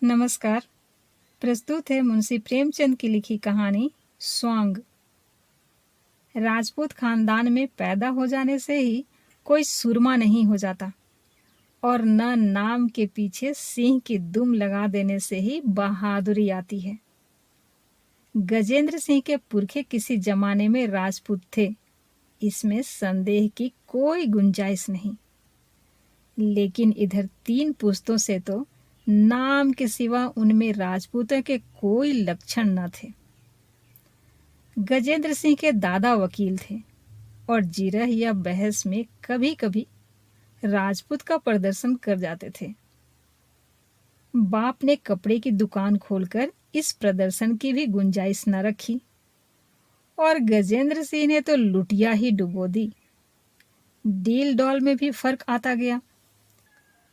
नमस्कार। प्रस्तुत है मुंशी प्रेमचंद की लिखी कहानी स्वांग। राजपूत खानदान में पैदा हो जाने से ही कोई सुरमा नहीं हो जाता और न नाम के पीछे सिंह की दुम लगा देने से ही बहादुरी आती है। गजेंद्र सिंह के पुरखे किसी जमाने में राजपूत थे, इसमें संदेह की कोई गुंजाइश नहीं। लेकिन इधर 3 पुश्तों से तो नाम के सिवा उनमें राजपूतों के कोई लक्षण न थे। गजेंद्र सिंह के दादा वकील थे और जिरह या बहस में कभी कभी राजपूत का प्रदर्शन कर जाते थे। बाप ने कपड़े की दुकान खोलकर इस प्रदर्शन की भी गुंजाइश न रखी और गजेंद्र सिंह ने तो लुटिया ही डुबो दी। डील डॉल में भी फर्क आता गया।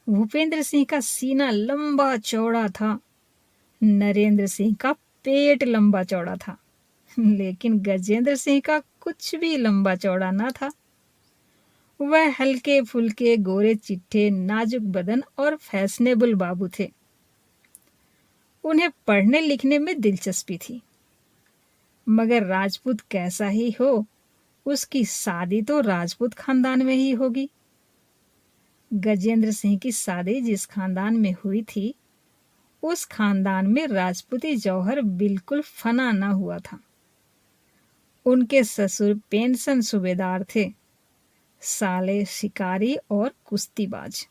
भूपेंद्र सिंह का सीना लंबा चौड़ा था, नरेंद्र सिंह का पेट लंबा चौड़ा था, लेकिन गजेंद्र सिंह का कुछ भी लंबा चौड़ा ना था। वह हल्के फुल्के गोरे चिट्टे नाजुक बदन और फैशनेबल बाबू थे। उन्हें पढ़ने लिखने में दिलचस्पी थी, मगर राजपूत कैसा ही हो, उसकी शादी तो राजपूत खानदान में ही होगी। गजेंद्र सिंह की शादी जिस खानदान में हुई थी, उस खानदान में राजपूती जौहर बिल्कुल फना न हुआ था। उनके ससुर पेंशन सूबेदार थे, साले शिकारी और कुश्तीबाज।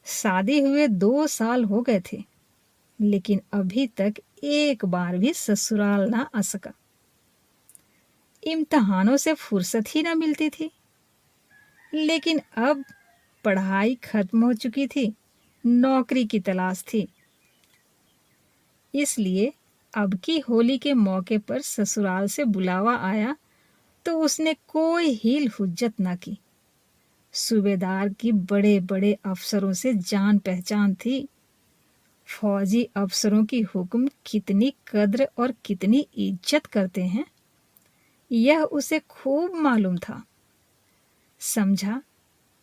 शादी हुए 2 साल हो गए थे, लेकिन अभी तक एक बार भी ससुराल ना आ सका। इम्तिहानों से फुर्सत ही ना मिलती थी, लेकिन अब पढ़ाई खत्म हो चुकी थी, नौकरी की तलाश थी। इसलिए अब की होली के मौके पर ससुराल से बुलावा आया तो उसने कोई हील हुज्जत ना की। सूबेदार की बड़े बड़े अफसरों से जान पहचान थी। फौजी अफसरों की हुक्म कितनी कद्र और कितनी इज्जत करते हैं, यह उसे खूब मालूम था। समझा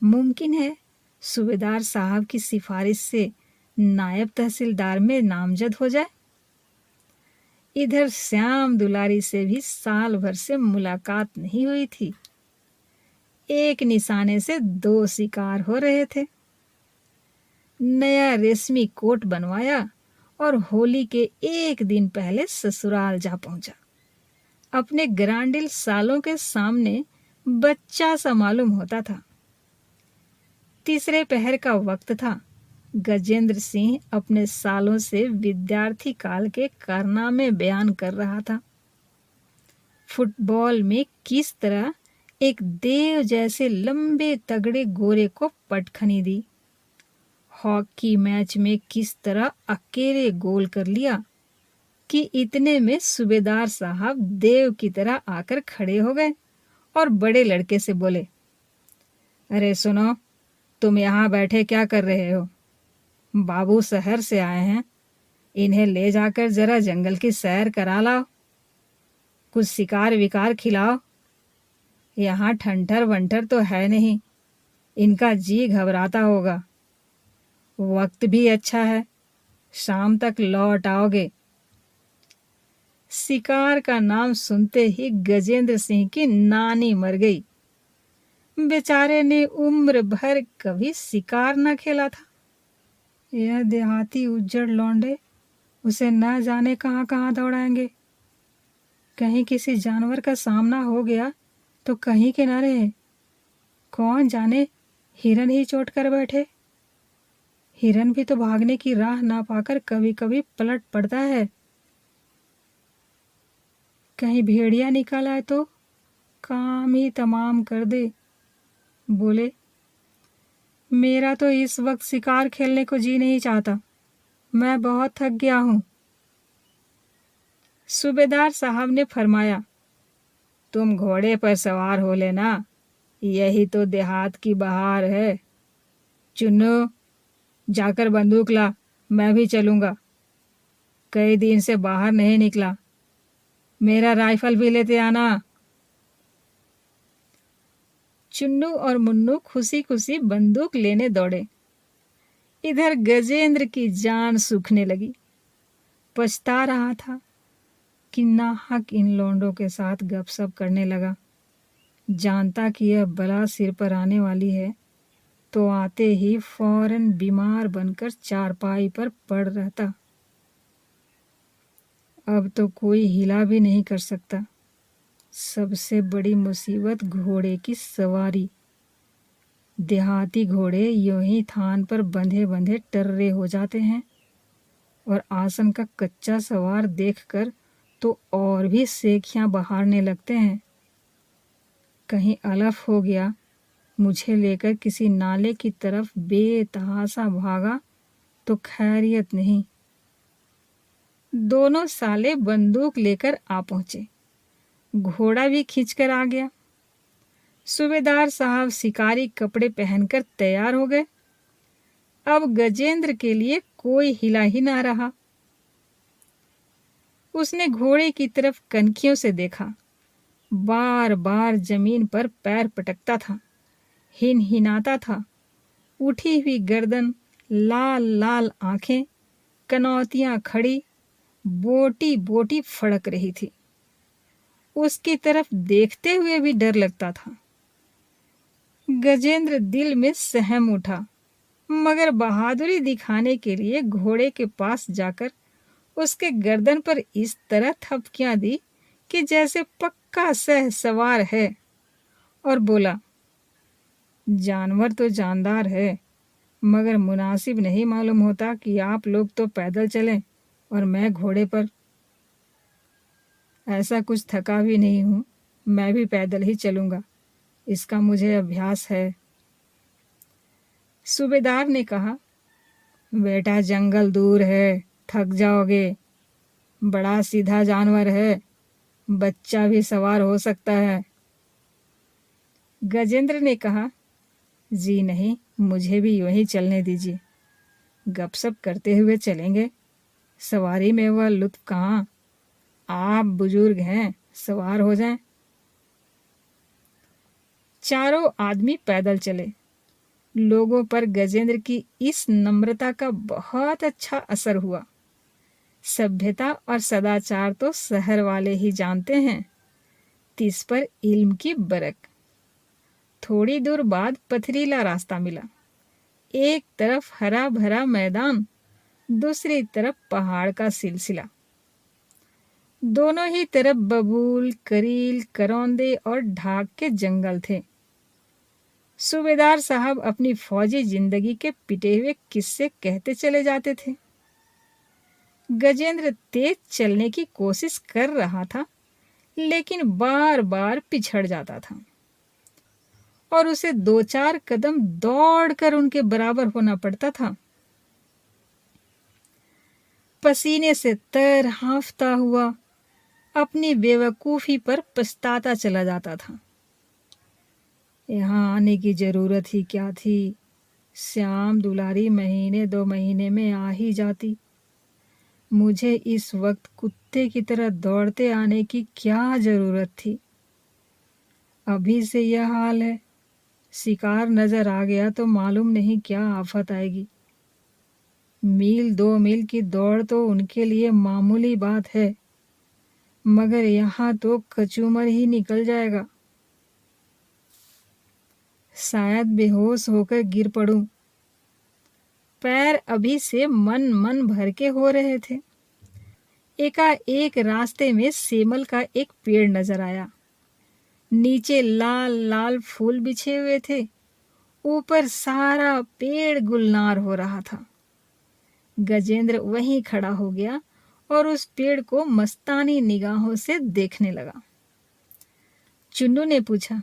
मुमकिन है सूबेदार साहब की सिफारिश से नायब तहसीलदार में नामजद हो जाए। इधर श्याम दुलारी से भी साल भर से मुलाकात नहीं हुई थी। एक निशाने से 2 शिकार हो रहे थे। नया रेशमी कोट बनवाया और होली के एक दिन पहले ससुराल जा पहुंचा। अपने ग्रांडिल सालों के सामने बच्चा सा मालूम होता था। तीसरे पहर का वक्त था। गजेंद्र सिंह अपने सालों से विद्यार्थी काल के कारनामे बयान कर रहा था। फुटबॉल में किस तरह एक देव जैसे लंबे तगड़े गोरे को पटखनी दी, हॉकी मैच में किस तरह अकेले गोल कर लिया कि इतने में सूबेदार साहब देव की तरह आकर खड़े हो गए और बड़े लड़के से बोले, अरे सुनो, तुम यहाँ बैठे क्या कर रहे हो? बाबू शहर से आए हैं, इन्हें ले जाकर जरा जंगल की सैर करा लाओ, कुछ शिकार विकार खिलाओ। यहाँ ठंठर वंठर तो है नहीं, इनका जी घबराता होगा। वक्त भी अच्छा है, शाम तक लौट आओगे। शिकार का नाम सुनते ही गजेंद्र सिंह की नानी मर गई। बेचारे ने उम्र भर कभी शिकार न खेला था। यह देहाती उज्जड़ लौंडे उसे न जाने कहाँ कहाँ दौड़ाएंगे। कहीं किसी जानवर का सामना हो गया तो कहीं के न रहे। कौन जाने हिरन ही चोट कर बैठे। हिरन भी तो भागने की राह ना पाकर कभी कभी पलट पड़ता है। कहीं भेड़िया निकल आए तो काम ही तमाम कर दे। बोले, मेरा तो इस वक्त शिकार खेलने को जी नहीं चाहता, मैं बहुत थक गया हूं। सूबेदार साहब ने फरमाया, तुम घोड़े पर सवार हो लेना, यही तो देहात की बहार है। चुन्नू, जाकर बंदूक ला, मैं भी चलूंगा। कई दिन से बाहर नहीं निकला, मेरा राइफल भी लेते आना। चुन्नू और मुन्नू खुशी खुशी बंदूक लेने दौड़े। इधर गजेंद्र की जान सूखने लगी। पछता रहा था कि नाहक इन लौंडों के साथ गपशप करने लगा। जानता कि यह बला सिर पर आने वाली है तो आते ही फौरन बीमार बनकर चारपाई पर पड़ रहता। अब तो कोई हिला भी नहीं कर सकता। सबसे बड़ी मुसीबत घोड़े की सवारी। देहाती घोड़े यूं ही थान पर बंधे बंधे टर्रे हो जाते हैं और आसन का कच्चा सवार देखकर तो और भी सेखियां बहारने लगते हैं। कहीं अलफ हो गया, मुझे लेकर किसी नाले की तरफ बेतहासा भागा तो खैरियत नहीं। दोनों साले बंदूक लेकर आ पहुंचे। घोड़ा भी खींचकर आ गया। सूबेदार साहब शिकारी कपड़े पहनकर तैयार हो गए। अब गजेंद्र के लिए कोई हिला ही ना रहा। उसने घोड़े की तरफ कनखियों से देखा। बार बार जमीन पर पैर पटकता था, हिनहिनाता था। उठी हुई गर्दन, लाल लाल आंखें, कनौतियां खड़ी, बोटी बोटी फड़क रही थी। उसकी तरफ देखते हुए भी डर लगता था। गजेंद्र दिल में सहम उठा, मगर बहादुरी दिखाने के लिए घोड़े के पास जाकर उसके गर्दन पर इस तरह थपकियां दी कि जैसे पक्का सह सवार है, और बोला, जानवर तो जानदार है, मगर मुनासिब नहीं मालूम होता कि आप लोग तो पैदल चलें और मैं घोड़े पर। ऐसा कुछ थका भी नहीं हूं, मैं भी पैदल ही चलूंगा, इसका मुझे अभ्यास है। सूबेदार ने कहा, बेटा जंगल दूर है, थक जाओगे। बड़ा सीधा जानवर है, बच्चा भी सवार हो सकता है। गजेंद्र ने कहा, जी नहीं, मुझे भी यूं ही चलने दीजिए। गपशप करते हुए चलेंगे, सवारी में वह लुत्फ कहाँ। आप बुजुर्ग हैं, सवार हो जाएं। चारों आदमी पैदल चले। लोगों पर गजेंद्र की इस नम्रता का बहुत अच्छा असर हुआ। सभ्यता और सदाचार तो शहर वाले ही जानते हैं, तिस पर इल्म की बरक। थोड़ी दूर बाद पथरीला रास्ता मिला। एक तरफ हरा भरा मैदान, दूसरी तरफ पहाड़ का सिलसिला। दोनों ही तरफ बबूल, करील, करौंदे और ढाक के जंगल थे। सूबेदार साहब अपनी फौजी जिंदगी के पिटे हुए किस्से कहते चले जाते थे। गजेंद्र तेज चलने की कोशिश कर रहा था, लेकिन बार बार पिछड़ जाता था और उसे 2-4 कदम दौड़कर उनके बराबर होना पड़ता था। पसीने से तर हांफता हुआ अपनी बेवकूफी पर पछताता चला जाता था। यहाँ आने की जरूरत ही क्या थी। श्याम दुलारी महीने 2 महीने में आ ही जाती। मुझे इस वक्त कुत्ते की तरह दौड़ते आने की क्या जरूरत थी। अभी से यह हाल है, शिकार नजर आ गया तो मालूम नहीं क्या आफत आएगी। मील 2 मील की दौड़ तो उनके लिए मामूली बात है, मगर यहाँ तो कचूमर ही निकल जाएगा। शायद बेहोश होकर गिर पड़ूं। पैर अभी से मन मन भर के हो रहे थे। एकाएक रास्ते में सेमल का एक पेड़ नजर आया। नीचे लाल लाल फूल बिछे हुए थे, ऊपर सारा पेड़ गुलनार हो रहा था। गजेंद्र वहीं खड़ा हो गया और उस पेड़ को मस्तानी निगाहों से देखने लगा। चुन्नू ने पूछा,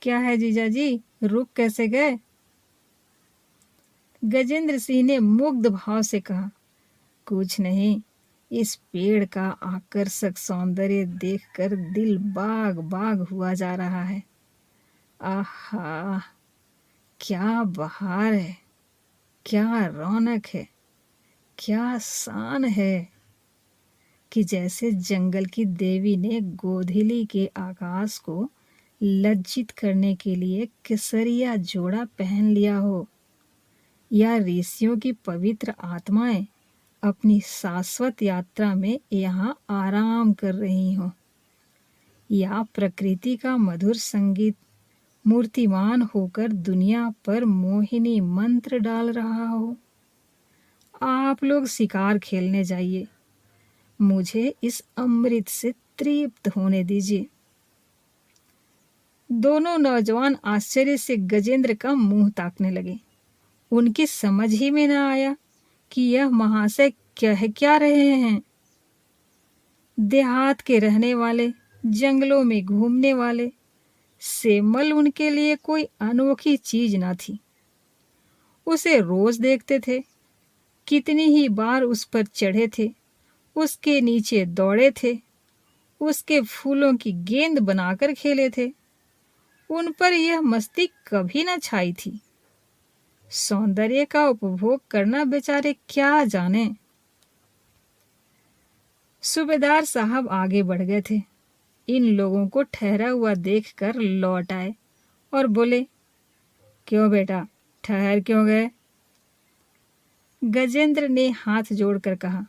क्या है जीजाजी, रुक कैसे गए? गजेंद्र सिंह ने मुग्ध भाव से कहा, कुछ नहीं, इस पेड़ का आकर्षक सौंदर्य देखकर दिल बाग बाग हुआ जा रहा है। आहा, क्या बहार है, क्या रौनक है, क्या शान है कि जैसे जंगल की देवी ने गोधीली के आकाश को लज्जित करने के लिए केसरिया जोड़ा पहन लिया हो। या ऋषियों की पवित्र आत्माएं अपनी शाश्वत यात्रा में यहाँ आराम कर रही हों, या प्रकृति का मधुर संगीत मूर्तिमान होकर दुनिया पर मोहिनी मंत्र डाल रहा हो। आप लोग शिकार खेलने जाइए, मुझे इस अमृत से तृप्त होने दीजिए। दोनों नौजवान आश्चर्य से गजेंद्र का मुंह ताकने लगे। उनकी समझ ही में न आया कि यह महाशय कह क्या रहे हैं। देहात के रहने वाले, जंगलों में घूमने वाले, सेमल उनके लिए कोई अनोखी चीज न थी। उसे रोज देखते थे, कितनी ही बार उस पर चढ़े थे, उसके नीचे दौड़े थे, उसके फूलों की गेंद बनाकर खेले थे। उन पर यह मस्ती कभी न छाई थी। सौंदर्य का उपभोग करना बेचारे क्या जाने। सूबेदार साहब आगे बढ़ गए थे। इन लोगों को ठहरा हुआ देखकर लौट आए और बोले, क्यों बेटा, ठहर क्यों गए? गजेंद्र ने हाथ जोड़कर कहा,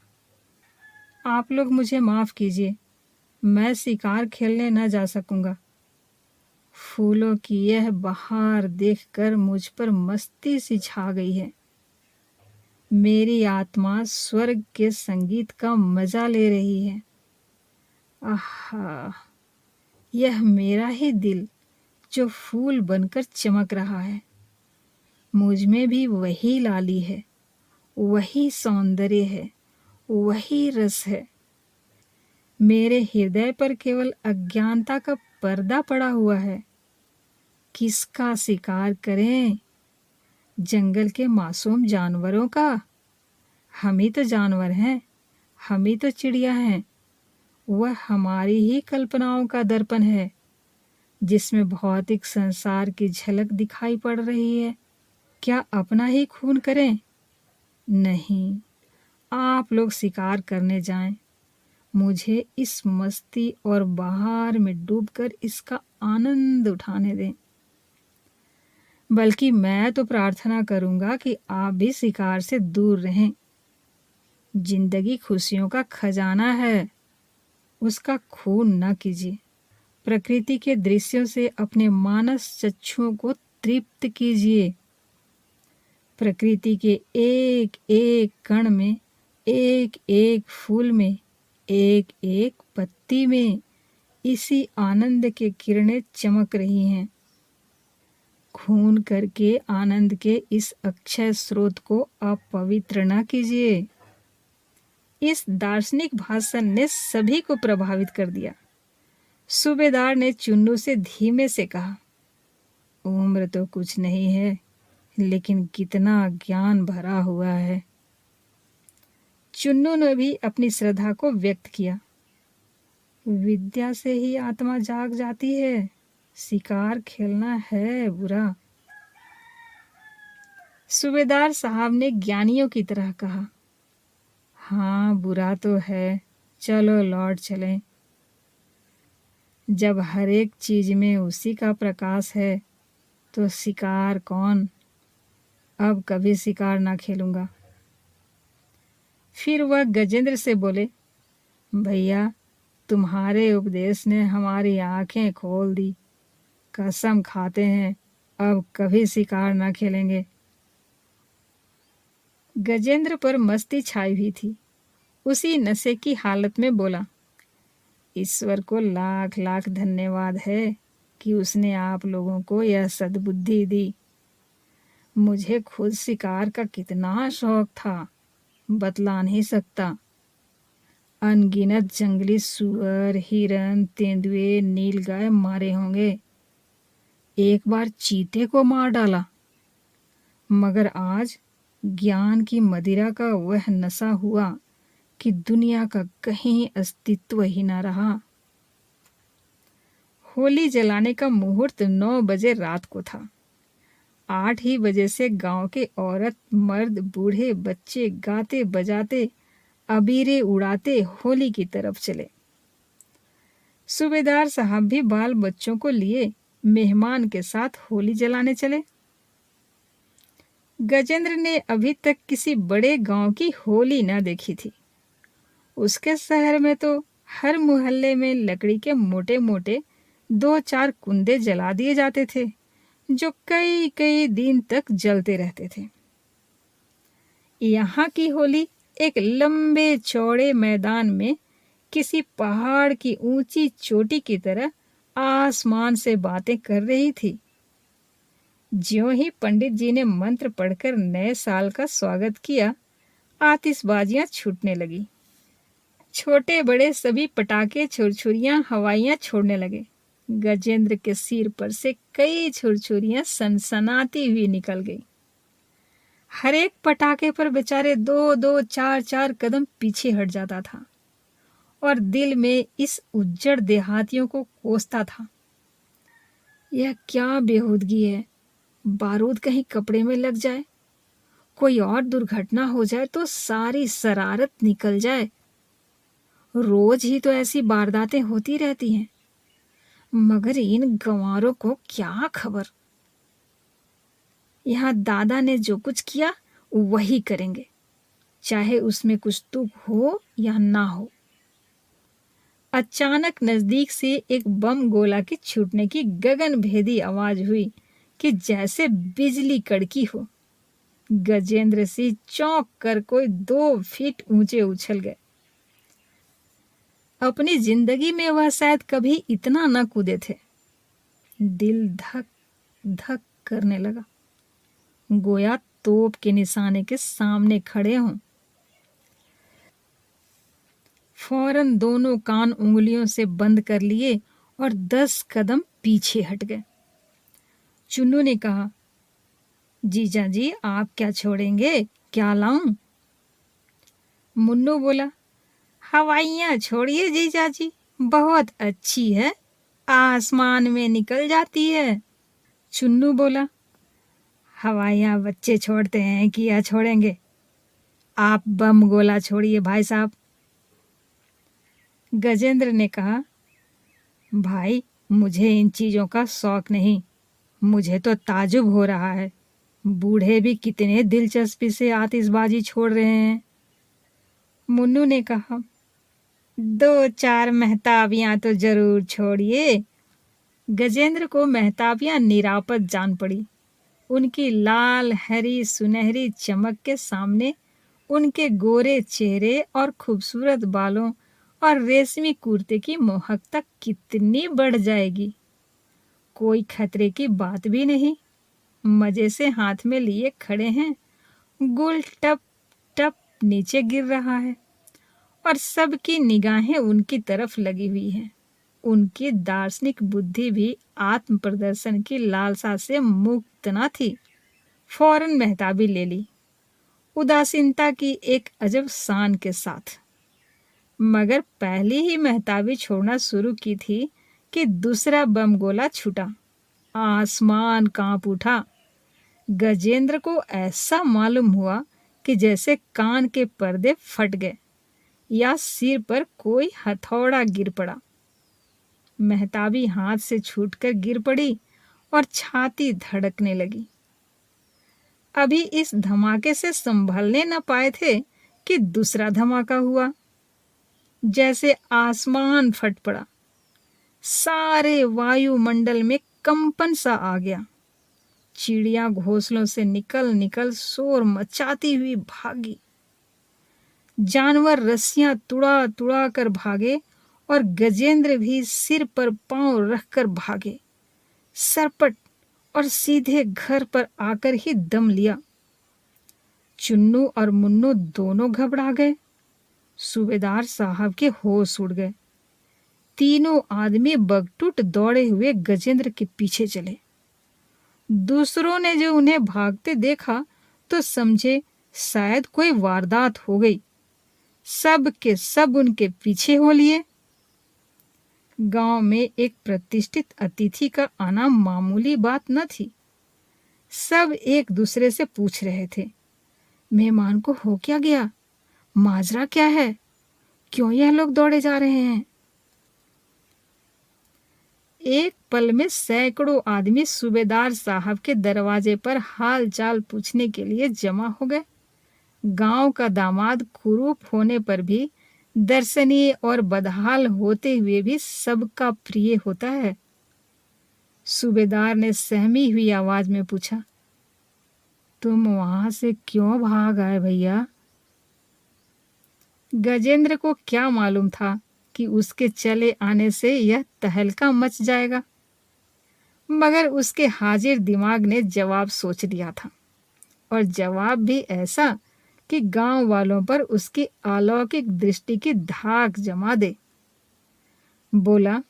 आप लोग मुझे माफ कीजिए, मैं शिकार खेलने न जा सकूंगा। फूलों की यह बहार देखकर मुझ पर मस्ती सी छा गई है। मेरी आत्मा स्वर्ग के संगीत का मजा ले रही है। आहा, यह मेरा ही दिल जो फूल बनकर चमक रहा है। मुझ में भी वही लाली है, वही सौंदर्य है, वही रस है। मेरे हृदय पर केवल अज्ञानता का पर्दा पड़ा हुआ है। किसका शिकार करें? जंगल के मासूम जानवरों का? हम ही तो जानवर हैं, हम ही तो चिड़िया हैं। वह हमारी ही कल्पनाओं का दर्पण है, जिसमें भौतिक संसार की झलक दिखाई पड़ रही है। क्या अपना ही खून करें? नहीं, आप लोग शिकार करने जाएं। मुझे इस मस्ती और बहार में डूबकर इसका आनंद उठाने दें। बल्कि मैं तो प्रार्थना करूंगा कि आप भी शिकार से दूर रहें। जिंदगी खुशियों का खजाना है, उसका खून न कीजिए। प्रकृति के दृश्यों से अपने मानस चक्षुओं को तृप्त कीजिए। प्रकृति के एक एक कण में, एक एक फूल में, एक एक पत्ती में इसी आनंद के किरणें चमक रही हैं। खून करके आनंद के इस अक्षय स्रोत को आप पवित्र न कीजिए। इस दार्शनिक भाषण ने सभी को प्रभावित कर दिया। सूबेदार ने चुन्नू से धीमे से कहा, उम्र तो कुछ नहीं है, लेकिन कितना ज्ञान भरा हुआ है। चुन्नू ने भी अपनी श्रद्धा को व्यक्त किया। विद्या से ही आत्मा जाग जाती है, शिकार खेलना है बुरा। सूबेदार साहब ने ज्ञानियों की तरह कहा, हाँ बुरा तो है, चलो लौट चलें। जब हर एक चीज में उसी का प्रकाश है तो शिकार कौन? अब कभी शिकार ना खेलूंगा। फिर वह गजेंद्र से बोले, भैया, तुम्हारे उपदेश ने हमारी आंखें खोल दी। कसम खाते हैं अब कभी शिकार ना खेलेंगे। गजेंद्र पर मस्ती छाई हुई थी। उसी नशे की हालत में बोला, ईश्वर को लाख लाख धन्यवाद है कि उसने आप लोगों को यह सद्बुद्धि दी। मुझे खुद शिकार का कितना शौक था, बतला नहीं सकता। अनगिनत जंगली सुअर, हिरन, तेंदुए, नीलगाय मारे होंगे। एक बार चीते को मार डाला। मगर आज ज्ञान की मदिरा का वह नशा हुआ कि दुनिया का कहीं अस्तित्व ही न रहा। होली जलाने का मुहूर्त 9 बजे रात को था। 8 ही बजे से गांव के औरत, मर्द, बूढ़े, बच्चे गाते बजाते, अबीरे उड़ाते होली की तरफ चले। सूबेदार साहब भी बाल बच्चों को लिए मेहमान के साथ होली जलाने चले। गजेंद्र ने अभी तक किसी बड़े गांव की होली न देखी थी। उसके शहर में तो हर मोहल्ले में लकड़ी के मोटे मोटे 2-4 कुंदे जला दिए जाते थे, जो कई कई दिन तक जलते रहते थे। यहाँ की होली एक लंबे चौड़े मैदान में किसी पहाड़ की ऊंची चोटी की तरह आसमान से बातें कर रही थी। ज्यों ही पंडित जी ने मंत्र पढ़कर नए साल का स्वागत किया, आतिशबाजियां छूटने लगी। छोटे बड़े सभी पटाखे छुरछुरियां हवाइयां छोड़ने लगे। गजेंद्र के सिर पर से कई छुरछुरियां सनसनाती हुई निकल गई। हर एक पटाखे पर बेचारे 2-2 4-4 कदम पीछे हट जाता था और दिल में इस उज्जड़ देहातियों को कोसता था। यह क्या बेहूदगी है। बारूद कहीं कपड़े में लग जाए, कोई और दुर्घटना हो जाए तो सारी शरारत निकल जाए। रोज ही तो ऐसी वारदातें होती रहती हैं, मगर इन गंवारों को क्या खबर। यहाँ दादा ने जो कुछ किया वही करेंगे, चाहे उसमें कुछ तुक हो या ना हो। अचानक नजदीक से एक बम गोला की छूटने की गगनभेदी आवाज हुई कि जैसे बिजली कड़की हो। गजेंद्र सिंह चौंक कर कोई 2 फीट ऊंचे उछल गए। अपनी जिंदगी में वह शायद कभी इतना न कूदे थे। दिल धक धक करने लगा, गोया तोप के निशाने के सामने खड़े हों। फौरन दोनों कान उंगलियों से बंद कर लिए और 10 कदम पीछे हट गए। चुन्नू ने कहा, जीजा जी आप क्या छोड़ेंगे, क्या लाऊं? मुन्नू बोला, हवाइयां छोड़िए जीजा जी, बहुत अच्छी है, आसमान में निकल जाती है। चुन्नू बोला, हवाइयां बच्चे छोड़ते हैं कि या छोड़ेंगे, आप बम गोला छोड़िए भाई साहब। गजेंद्र ने कहा, भाई मुझे इन चीजों का शौक नहीं, मुझे तो ताजुब हो रहा है, बूढ़े भी कितने दिलचस्पी से आतिशबाजी छोड़ रहे हैं। मुन्नू ने कहा, 2-4 मेहताबियां तो जरूर छोड़िए। गजेंद्र को मेहताबियां निरापद जान पड़ी। उनकी लाल हरी सुनहरी चमक के सामने उनके गोरे चेहरे और खूबसूरत बालों और रेशमी कुर्ते की मोहकता कितनी बढ़ जाएगी। कोई खतरे की बात भी नहीं, मजे से हाथ में लिए खड़े हैं। गुल टप टप नीचे गिर रहा है और सबकी निगाहें उनकी तरफ लगी हुई हैं। उनकी दार्शनिक बुद्धि भी आत्म प्रदर्शन की लालसा से मुक्त न थी। फौरन मेहताबी ले ली, उदासीनता की एक अजब शान के साथ। मगर पहली ही मेहताबी छोड़ना शुरू की थी कि दूसरा बम गोला छूटा। आसमान कांप उठा। गजेंद्र को ऐसा मालूम हुआ कि जैसे कान के पर्दे फट गए या सिर पर कोई हथौड़ा गिर पड़ा। मेहताबी हाथ से छूटकर गिर पड़ी और छाती धड़कने लगी। अभी इस धमाके से संभलने न पाए थे कि दूसरा धमाका हुआ। जैसे आसमान फट पड़ा, सारे वायुमंडल में कंपन सा आ गया। चिड़िया घोंसलों से निकल निकल शोर मचाती हुई भागी। जानवर रस्सियां तुड़ा तुड़ा कर भागे और गजेंद्र भी सिर पर पांव रखकर भागे। सरपट और सीधे घर पर आकर ही दम लिया। चुन्नू और मुन्नू दोनों घबरा गए। सूबेदार साहब के होश उड़ गए। तीनों आदमी बगटुट दौड़े हुए गजेंद्र के पीछे चले। दूसरों ने जो उन्हें भागते देखा तो समझे शायद कोई वारदात हो गई। सब के सब उनके पीछे हो लिए। गांव में एक प्रतिष्ठित अतिथि का आना मामूली बात न थी। सब एक दूसरे से पूछ रहे थे, मेहमान को हो क्या गया, माजरा क्या है, क्यों यह लोग दौड़े जा रहे हैं। एक पल में सैकड़ों आदमी सूबेदार साहब के दरवाजे पर हाल चाल पूछने के लिए जमा हो गए। गांव का दामाद कुरूप होने पर भी, दर्शनीय और बदहाल होते हुए भी सबका प्रिय होता है। सूबेदार ने सहमी हुई आवाज में पूछा, तुम वहां से क्यों भाग आए भैया? गजेंद्र को क्या मालूम था कि उसके चले आने से यह तहलका मच जाएगा, मगर उसके हाजिर दिमाग ने जवाब सोच लिया था, और जवाब भी ऐसा कि गांव वालों पर उसकी अलौकिक दृष्टि की धाक जमा दे। बोला,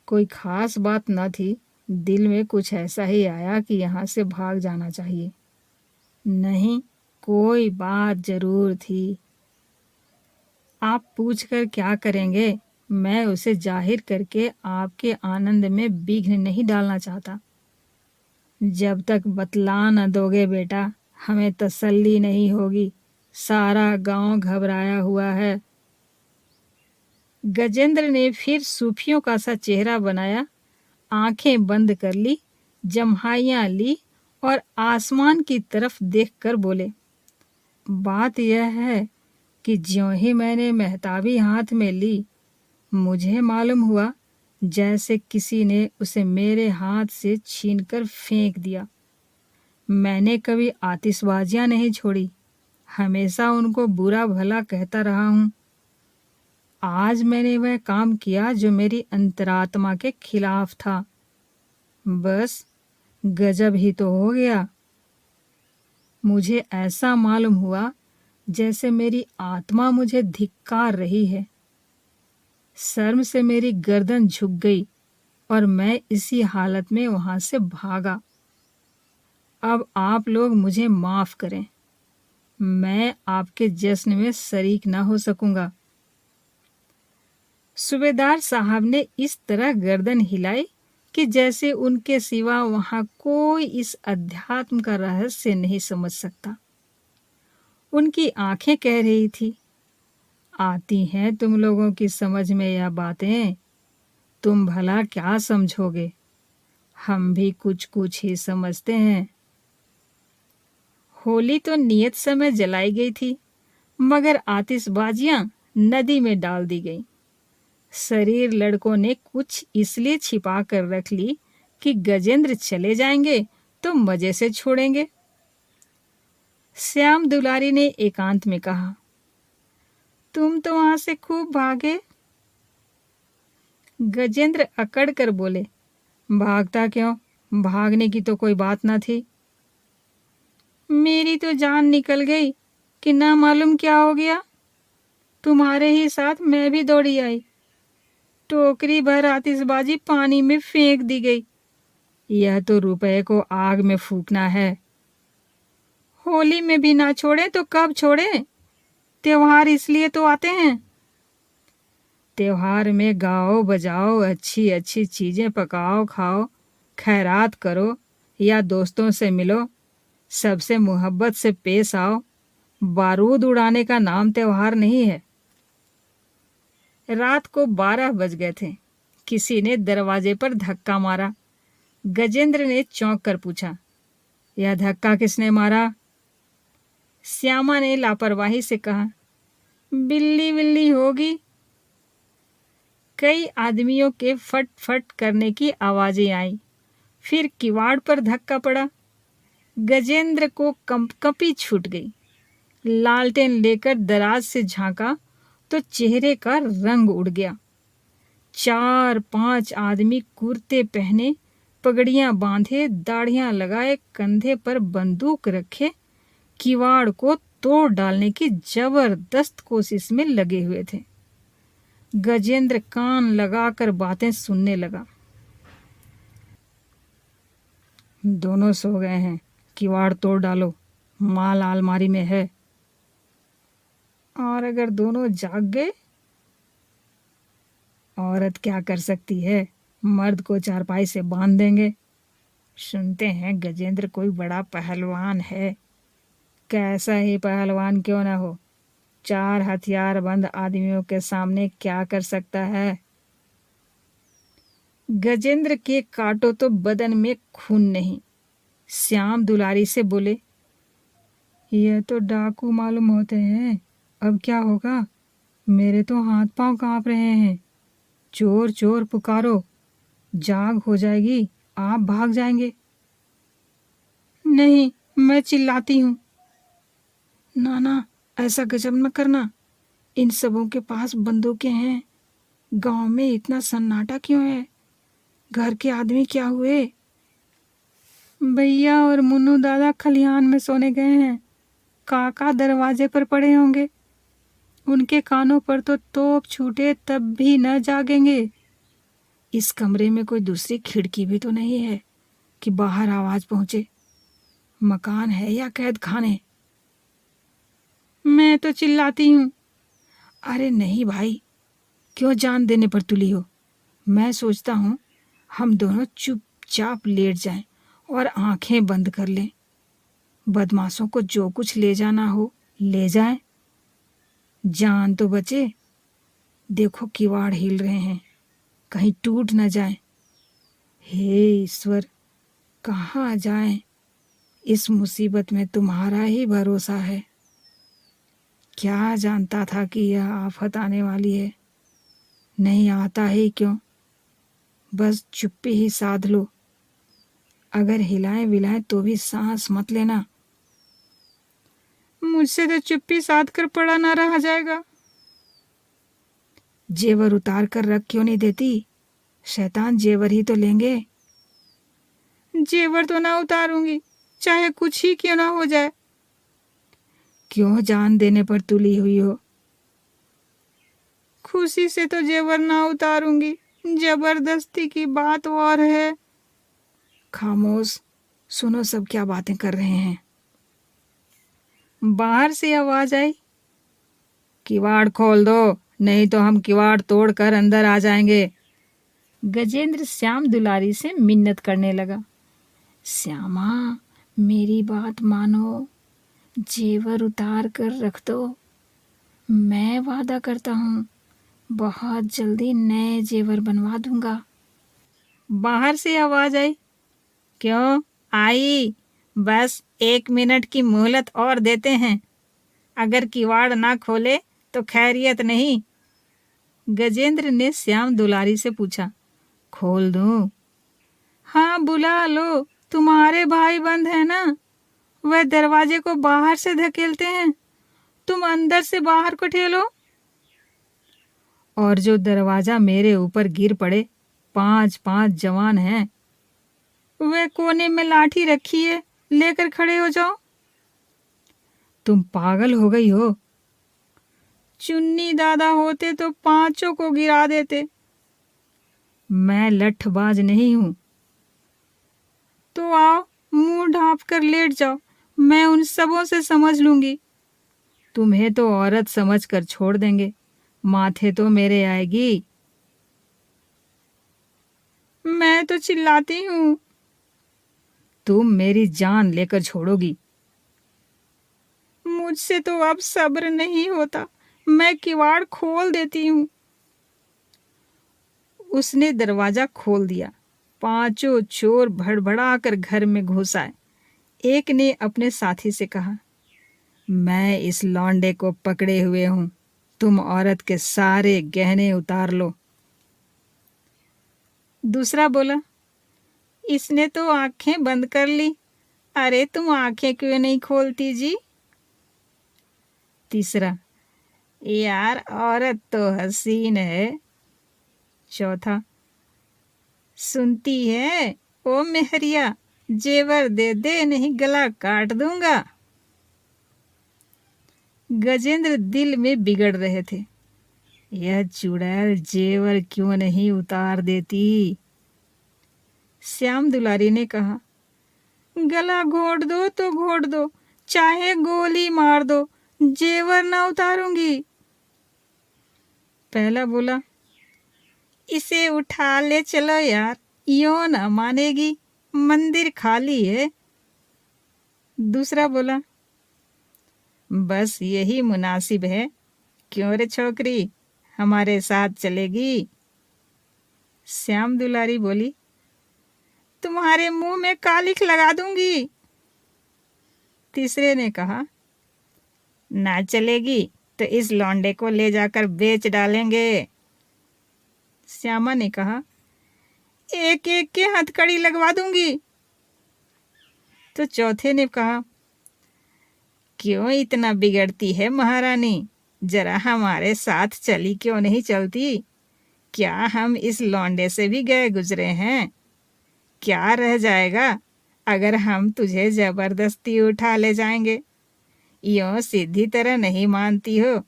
कोई खास बात न थी, दिल में कुछ ऐसा ही आया कि यहाँ से भाग जाना चाहिए। नहीं, कोई बात जरूर थी। आप पूछकर क्या करेंगे? मैं उसे जाहिर करके आपके आनंद में विघ्न नहीं डालना चाहता। जब तक बतला न दोगे बेटा, हमें तसल्ली नहीं होगी। सारा गांव घबराया हुआ है। गजेंद्र ने फिर सूफियों का सा चेहरा बनाया, आंखें बंद कर ली, जम्हाइयां ली और आसमान की तरफ देखकर बोले, बात यह है कि ज्यों ही मैंने मेहताबी हाथ में ली, मुझे मालूम हुआ जैसे किसी ने उसे मेरे हाथ से छीनकर फेंक दिया। मैंने कभी आतिशबाजियां नहीं छोड़ी, हमेशा उनको बुरा भला कहता रहा हूं। आज मैंने वह काम किया जो मेरी अंतरात्मा के खिलाफ था। बस गजब ही तो हो गया। मुझे ऐसा मालूम हुआ जैसे मेरी आत्मा मुझे धिक्कार रही है। शर्म से मेरी गर्दन झुक गई और मैं इसी हालत में वहां से भागा। अब आप लोग मुझे माफ करें, मैं आपके जश्न में शरीक न हो सकूंगा। सूबेदार साहब ने इस तरह गर्दन हिलाई कि जैसे उनके सिवा वहां कोई इस अध्यात्म का रहस्य नहीं समझ सकता। उनकी आंखें कह रही थी, आती हैं तुम लोगों की समझ में यह बातें, तुम भला क्या समझोगे, हम भी कुछ कुछ ही समझते हैं। होली तो नियत समय जलाई गई थी, मगर आतिशबाजियां नदी में डाल दी गई। शरीर लड़कों ने कुछ इसलिए छिपा कर रख ली कि गजेंद्र चले जाएंगे तो मजे से छोड़ेंगे। श्याम दुलारी ने एकांत में कहा, तुम तो वहां से खूब भागे। गजेंद्र अकड़ कर बोले, भागता क्यों, भागने की तो कोई बात ना थी। मेरी तो जान निकल गई कि ना मालूम क्या हो गया। तुम्हारे ही साथ मैं भी दौड़ी आई। टोकरी भर आतिशबाजी पानी में फेंक दी गई। यह तो रुपए को आग में फूकना है। होली में भी ना छोड़े तो कब छोड़े? त्योहार इसलिए तो आते हैं। त्योहार में गाओ बजाओ, अच्छी अच्छी चीजें पकाओ खाओ, खैरात करो या दोस्तों से मिलो, सबसे मोहब्बत से पेश आओ। बारूद उड़ाने का नाम त्योहार नहीं है। रात को 12 बज गए थे। किसी ने दरवाजे पर धक्का मारा। गजेंद्र ने चौंक कर पूछा, यह धक्का किसने मारा? श्यामा ने लापरवाही से कहा, बिल्ली बिल्ली होगी। कई आदमियों के फट फट करने की आवाजें आई। फिर किवाड़ पर धक्का पड़ा। गजेंद्र को कंपकपी छूट गई। लालटेन लेकर दराज से झांका तो चेहरे का रंग उड़ गया। 4-5 आदमी कुर्ते पहने, पगड़ियां बांधे, दाढ़ियां लगाए, कंधे पर बंदूक रखे, किवाड़ को तोड़ डालने की जबरदस्त कोशिश में लगे हुए थे। गजेंद्र कान लगाकर बातें सुनने लगा। दोनों सो गए हैं, किवाड़ तोड़ डालो, माल अलमारी में है। और अगर दोनों जाग गए? औरत क्या कर सकती है, मर्द को चारपाई से बांध देंगे। सुनते हैं गजेंद्र कोई बड़ा पहलवान है। कैसा ही पहलवान क्यों ना हो, 4 हथियार बंद आदमियों के सामने क्या कर सकता है? गजेंद्र के काटो तो बदन में खून नहीं। श्याम दुलारी से बोले, यह तो डाकू मालूम होते हैं, अब क्या होगा? मेरे तो हाथ पांव कांप रहे हैं। चोर चोर पुकारो, जाग हो जाएगी, आप भाग जाएंगे। नहीं, मैं चिल्लाती हूँ। नाना, ऐसा गजब न करना, इन सबों के पास बंदूकें हैं। गांव में इतना सन्नाटा क्यों है? घर के आदमी क्या हुए? भैया और मुन्नू दादा खलिहान में सोने गए हैं। काका दरवाजे पर पड़े होंगे। उनके कानों पर तो तोप छूटे तब भी न जागेंगे। इस कमरे में कोई दूसरी खिड़की भी तो नहीं है कि बाहर आवाज पहुंचे। मकान है या कैद खाने? मैं तो चिल्लाती हूँ। अरे नहीं भाई, क्यों जान देने पर तुली हो? मैं सोचता हूँ हम दोनों चुपचाप लेट जाएं और आंखें बंद कर लें। बदमाशों को जो कुछ ले जाना हो ले जाएं, जान तो बचे। देखो किवाड़ हिल रहे हैं, कहीं टूट न जाए। हे ईश्वर, कहाँ जाएं? इस मुसीबत में तुम्हारा ही भरोसा है। क्या जानता था कि यह आफत आने वाली है। नहीं आता ही क्यों? बस चुप्पी ही साध लो। अगर हिलाएं विलाएं तो भी सांस मत लेना। मुझसे तो चुप्पी साध कर पड़ा ना रहा जाएगा। जेवर उतार कर रख क्यों नहीं देती? शैतान जेवर ही तो लेंगे। जेवर तो ना उतारूंगी, चाहे कुछ ही क्यों ना हो जाए। क्यों जान देने पर तुली हुई हो? खुशी से तो जेवर ना उतारूंगी, जबरदस्ती की बात और है। खामोश, सुनो सब क्या बातें कर रहे हैं। बाहर से आवाज आई, किवाड़ खोल दो, नहीं तो हम किवाड़ तोड़कर अंदर आ जाएंगे। गजेंद्र श्याम दुलारी से मिन्नत करने लगा। श्यामा, मेरी बात मानो, जेवर उतार कर रख दो। मैं वादा करता हूँ बहुत जल्दी नए जेवर बनवा दूंगा। बाहर से आवाज आई, क्यों आई? बस 1 मिनट की मोहलत और देते हैं। अगर किवाड़ ना खोले तो खैरियत नहीं। गजेंद्र ने श्याम दुलारी से पूछा, खोल दूं? हाँ, बुला लो, तुम्हारे भाई बंद है ना, वह दरवाजे को बाहर से धकेलते हैं, तुम अंदर से बाहर को ठेलो। और जो दरवाजा मेरे ऊपर गिर पड़े, 5-5 जवान हैं, वे कोने में लाठी रखी है, लेकर खड़े हो जाओ। तुम पागल हो गई हो? चुन्नी दादा होते तो 5 को गिरा देते। मैं लठबाज नहीं हूं। तो आओ, मुंह ढांप कर लेट जाओ, मैं उन सबों से समझ लूंगी। तुम्हें तो औरत समझ कर छोड़ देंगे, माथे तो मेरे आएगी। मैं तो चिल्लाती हूँ। तुम मेरी जान लेकर छोड़ोगी। मुझसे तो अब सब्र नहीं होता, मैं किवाड़ खोल देती हूँ। उसने दरवाजा खोल दिया। 5 चोर भड़बड़ा कर घर में घुस आए। एक ने अपने साथी से कहा, मैं इस लौंडे को पकड़े हुए हूं, तुम औरत के सारे गहने उतार लो। दूसरा बोला, इसने तो आंखें बंद कर ली, अरे तुम आंखें क्यों नहीं खोलती जी? तीसरा, यार औरत तो हसीन है। चौथा, सुनती है ओ मेहरिया, जेवर दे दे नहीं गला काट दूंगा। गजेंद्र दिल में बिगड़ रहे थे, यह चुड़ैल जेवर क्यों नहीं उतार देती। श्याम दुलारी ने कहा, गला घोट दो तो घोट दो, चाहे गोली मार दो, जेवर ना उतारूंगी। पहला बोला, इसे उठा ले चलो यार, यो न मानेगी, मंदिर खाली है। दूसरा बोला, बस यही मुनासिब है, क्यों रे छोकरी, हमारे साथ चलेगी? श्याम दुलारी बोली, तुम्हारे मुंह में कालिख लगा दूंगी। तीसरे ने कहा, ना चलेगी तो इस लौंडे को ले जाकर बेच डालेंगे। श्यामा ने कहा, एक एक के हथकड़ी लगवा दूंगी। तो चौथे ने कहा, क्यों इतना बिगड़ती है महारानी, जरा हमारे साथ चली क्यों नहीं चलती? क्या हम इस लौंडे से भी गए गुजरे हैं? क्या रह जाएगा अगर हम तुझे जबरदस्ती उठा ले जाएंगे? यूं सीधी तरह नहीं मानती हो?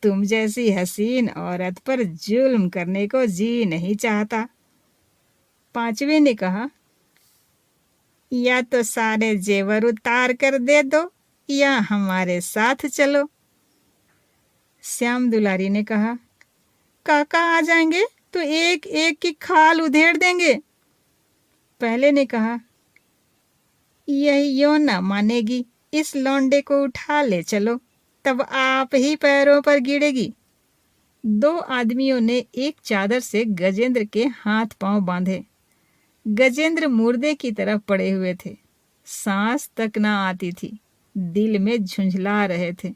तुम जैसी हसीन औरत पर जुल्म करने को जी नहीं चाहता। पांचवे ने कहा, या तो सारे जेवर उतार कर दे दो या हमारे साथ चलो। श्याम दुलारी ने कहा, काका आ जाएंगे तो एक एक की खाल उधेड़ देंगे। पहले ने कहा, यही यो न मानेगी, इस लौंडे को उठा ले चलो, तब आप ही पैरों पर गिरेगी। दो आदमियों ने एक चादर से गजेंद्र के हाथ पांव बांधे। गजेंद्र मुर्दे की तरफ पड़े हुए थे, सांस तक ना आती थी, दिल में झुंझला रहे थे।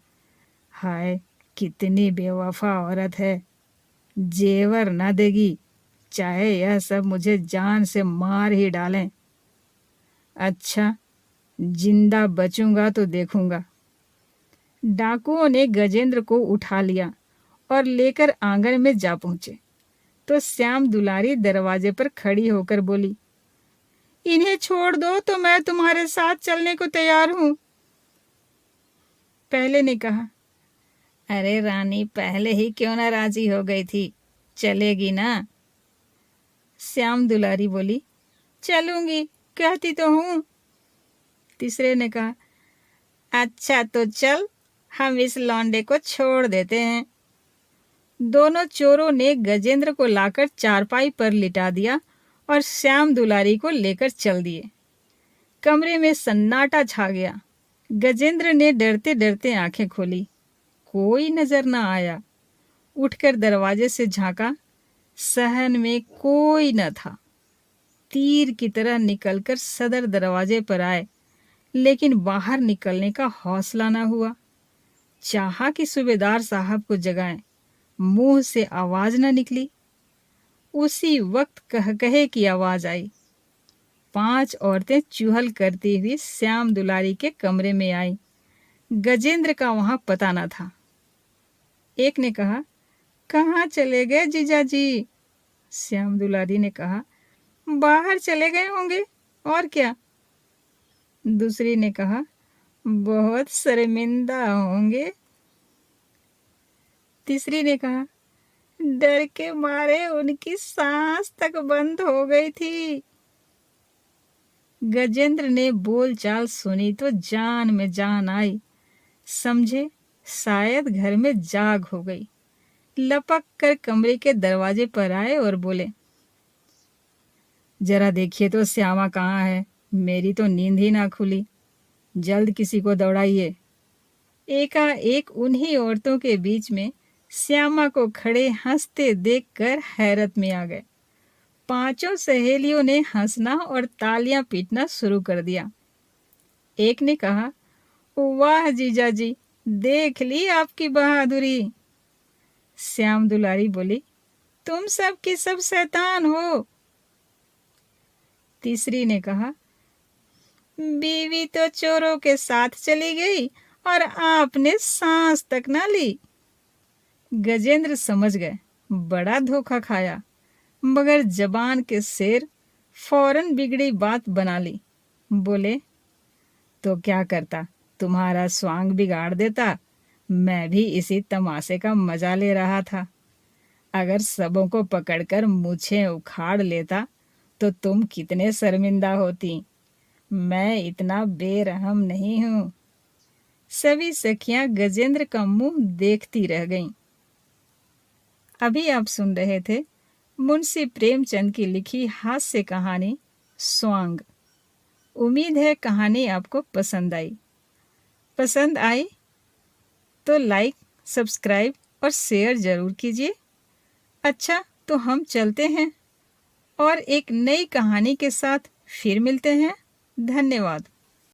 हाय, कितनी बेवफा औरत है, जेवर ना देगी, चाहे यह सब मुझे जान से मार ही डालें। अच्छा, जिंदा बचूंगा तो देखूंगा। डाकुओं ने गजेंद्र को उठा लिया और लेकर आंगन में जा पहुंचे तो श्याम दुलारी दरवाजे पर खड़ी होकर बोली, इन्हें छोड़ दो तो मैं तुम्हारे साथ चलने को तैयार हूं। पहले ने कहा, अरे रानी, पहले ही क्यों ना राजी हो गई थी, चलेगी ना? श्याम दुलारी बोली, चलूंगी, कहती तो हूं। तीसरे ने कहा, अच्छा तो चल, हम इस लौंडे को छोड़ देते हैं। दोनों चोरों ने गजेंद्र को लाकर चारपाई पर लिटा दिया और श्याम दुलारी को लेकर चल दिए। कमरे में सन्नाटा छा गया। गजेंद्र ने डरते डरते आंखें खोली, कोई नजर न आया। उठकर दरवाजे से झांका, सहन में कोई न था। तीर की तरह निकलकर सदर दरवाजे पर आए, लेकिन बाहर निकलने का हौसला न हुआ। चाहा कि सूबेदार साहब को जगाएं, मुंह से आवाज न निकली। उसी वक्त कहे की आवाज आई। 5 औरतें चूहल करती हुई श्याम दुलारी के कमरे में आई। गजेंद्र का वहां पता न था। एक ने कहा, कहाँ चले गए जीजाजी? श्याम दुलारी ने कहा, बाहर चले गए होंगे, और क्या? दूसरी ने कहा, बहुत शर्मिंदा होंगे। तीसरी ने कहा, डर के मारे उनकी सांस तक बंद हो गई थी। गजेंद्र ने बोलचाल सुनी तो जान में जान आई। समझे शायद घर में जाग हो गई। लपक कर कमरे के दरवाजे पर आए और बोले, जरा देखिए तो श्यामा कहाँ है, मेरी तो नींद ही ना खुली, जल्द किसी को दौड़ाइए। एकाएक उन्हीं औरतों के बीच में श्यामा को खड़े हंसते देखकर हैरत में आ गए। 5 सहेलियों ने हंसना और तालियां पीटना शुरू कर दिया। एक ने कहा, वाह जीजाजी, देख ली आपकी बहादुरी। श्याम दुलारी बोली, तुम सब की सब शैतान हो। तीसरी ने कहा, बीवी तो चोरों के साथ चली गई और आपने सांस तक ना ली। गजेंद्र समझ गए बड़ा धोखा खाया, मगर जबान के शेर फौरन बिगड़ी बात बना ली। बोले, तो क्या करता, तुम्हारा स्वांग बिगाड़ देता, मैं भी इसी तमाशे का मजा ले रहा था। अगर सबों को पकड़कर मूछें उखाड़ लेता तो तुम कितने शर्मिंदा होती। मैं इतना बेरहम नहीं हूं। सभी सखियां गजेंद्र का मुंह देखती रह गईं। अभी आप सुन रहे थे मुंशी प्रेमचंद की लिखी हास्य कहानी स्वांग। उम्मीद है कहानी आपको पसंद आई। पसंद आई तो लाइक, सब्सक्राइब और शेयर जरूर कीजिए। अच्छा, तो हम चलते हैं। और एक नई कहानी के साथ फिर मिलते हैं। धन्यवाद।